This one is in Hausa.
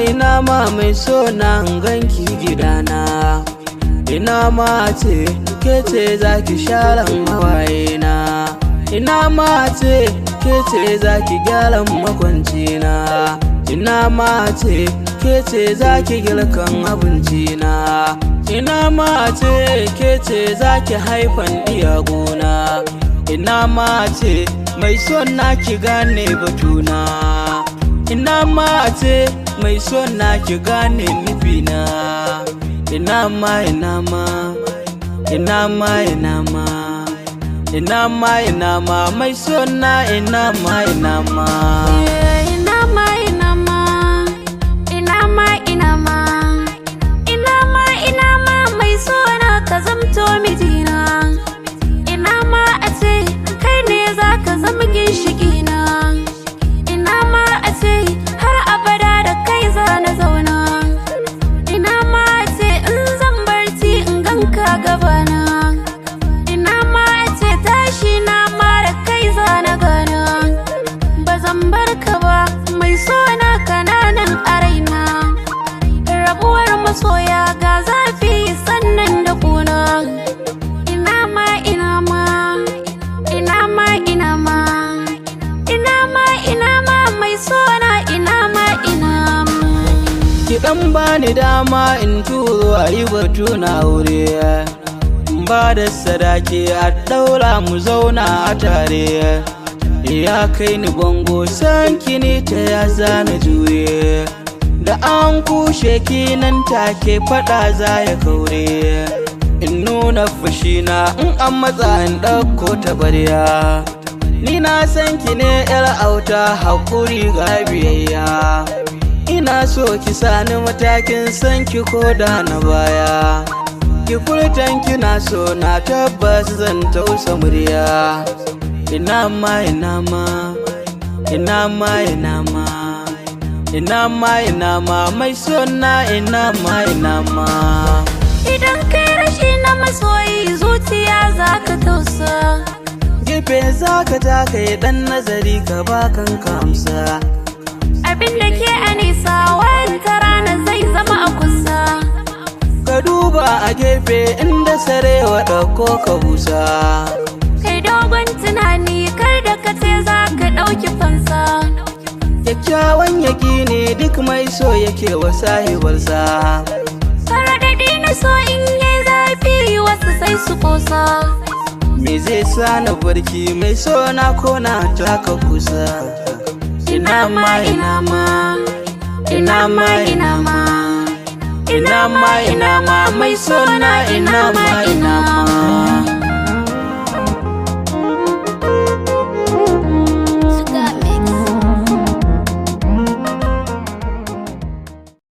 Ina ma mai so na ganki gidana. Ina ma ce ke ce zaki share hawaye na. Ina ma ce ke ce zaki gyara makwanci na. Ina ma ce ke ce zaki girkan abinci na. Ina ma ce ke ce zaki haifan iyagona. Ina ma ce mai son na ki gane batuna. Ina ma ce mai son na ki gane nufina. Ina ma ina ma ina ma ina ma ina ma ina ma mai son na. Ina ma ina ma ina ma ina ma ina ma ina ma ina ma ina ma mai sona ka zamto mijina. Ina ma a ce kai ne zaka zama ginshikina. Ina ma a ce har abada da kai za na zauna. Ina ma a ce in zan barci in ganka gabana. Ina ma a ce tashi na ma da kai za na gana. Ba zan bar ka ba mai sona kananan a raina. Rabuwar masoya ga zafi sannan da kuna. Ina ma ina ma ina ma ina ma ina ma ina ma mai sona. Ina ma ina ma ki dan bani dama in turo ayi batu na aure. Ba da sadaki a daura mu zauna a tare. Ya kai ni bango san kini ta ya zana jure. Da an kushe ki nan take fada za ya kaure. In nuna fushina in an matsa in ɗauko tabarya. Ni na san ki ne yar auta hakuri ga biyayya. Ina so ki sani matakin san ki koda na baya. Ki furtan kina so na tabbas zan tausa murya. Ina ma ina ma ina ma ina ma ina ma ina ma mai sona. Ina ma ina ma idan kai rashi na masoyi zuciya zaka tausa. gefe zaka taka yi dan nazari ka ba kanka amsa. Abin da ke a nisa wata rana zai zama a kusa. Ka duba a gefe inda sarewa ɗauko ka busa. Kai dogon tunani kar da ka ce za ka ɗauki fansa. Kyakkyawan yaƙi ne duk mai so yake wa sahibarsa. Karaɗaɗi na so in yi zafi wasu sai su kosa. Me zai sa na barki mai so na kona taka kusa. Ina ma ina ma ina ma ina ma ina ma ina ma mai sona. Ina ma ina ma